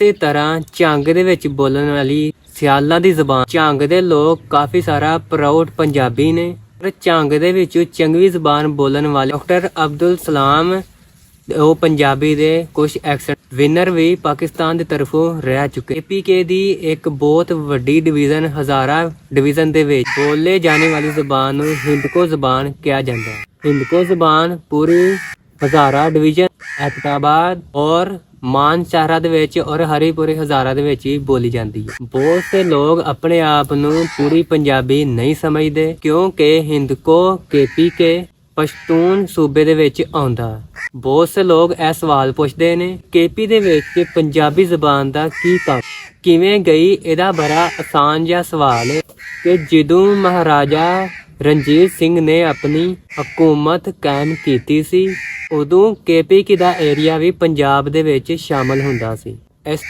ਇਸੇ ਤਰ੍ਹਾਂ ਝੰਗ ਦੇ ਵਿੱਚ ਬੋਲਣ ਵਾਲੀ ਸਿਆਲਾਂ ਦੀ ਜ਼ਬਾਨ, ਝੰਗ ਦੇ ਲੋਕ ਕਾਫੀ ਸਾਰਾ ਪ੍ਰਾਊਡ ਪੰਜਾਬੀ ਨੇ। ਪਰ ਝੰਗ ਦੇ ਵਿੱਚ ਚੰਗੀ ਜ਼ਬਾਨ ਬੋਲਣ ਵਾਲੇ ਡਾਕਟਰ ਅਬਦੁਲ ਸਲਾਮ, ਉਹ ਪੰਜਾਬੀ ਦੇ ਕੁਝ ਐਕਸੈਂਟ ਵਿਨਰ ਵੀ ਪਾਕਿਸਤਾਨ ਦੀ ਤਰਫੋਂ ਰਹਿ ਚੁੱਕੇ। APK ਦੀ ਇੱਕ ਬਹੁਤ ਵੱਡੀ ਡਿਵੀਜ਼ਨ ਹਜ਼ਾਰਾ ਡਿਵੀਜ਼ਨ ਦੇ ਵਿੱਚ ਬੋਲੇ ਜਾਣੇ ਵਾਲੀ ਜ਼ਬਾਨ ਨੂੰ ਹਿੰਦਕੋ ਜ਼ਬਾਨ ਕਿਹਾ ਜਾਂਦਾ ਹੈ। ਹਿੰਦਕੋ ਜ਼ਬਾਨ ਪੂਰੀ ਹਜ਼ਾਰਾ ਡਿਵੀਜ਼ਨ, ਐਬਟਾਬਾਦ ਔਰ ਮਾਨਸ਼ਾਹਰਾ ਦੇ ਵਿੱਚ ਔਰ ਹਰੀਪੁਰੇ ਹਜ਼ਾਰਾ ਦੇ ਵਿੱਚ ਹੀ ਬੋਲੀ ਜਾਂਦੀ ਹੈ। ਬਹੁਤ ਸੇ ਲੋਕ ਆਪਣੇ ਆਪ ਨੂੰ ਪੂਰੀ ਪੰਜਾਬੀ ਨਹੀਂ ਸਮਝਦੇ ਕਿਉਂਕਿ ਹਿੰਦਕੋ KPK ਪਸ਼ਤੂਨ ਸੂਬੇ ਦੇ ਵਿੱਚ ਆਉਂਦਾ। ਬਹੁਤ ਸੇ ਲੋਕ ਇਹ ਸਵਾਲ ਪੁੱਛਦੇ ਨੇ KP ਦੇ ਵਿੱਚ ਪੰਜਾਬੀ ਜ਼ਬਾਨ ਦਾ ਕੀ ਕੰਮ ਕਿਵੇਂ ਗਈ। ਇਹਦਾ ਬੜਾ ਆਸਾਨ ਜਿਹਾ ਸਵਾਲ ਹੈ ਕਿ ਜਦੋਂ ਮਹਾਰਾਜਾ ਰਣਜੀਤ ਸਿੰਘ ਨੇ ਆਪਣੀ ਹਕੂਮਤ ਕਾਇਮ ਕੀਤੀ ਸੀ, ਉਦੋਂ KPK ਦਾ ਏਰੀਆ ਵੀ ਪੰਜਾਬ ਦੇ ਵਿੱਚ ਸ਼ਾਮਲ ਹੁੰਦਾ ਸੀ। ਇਸ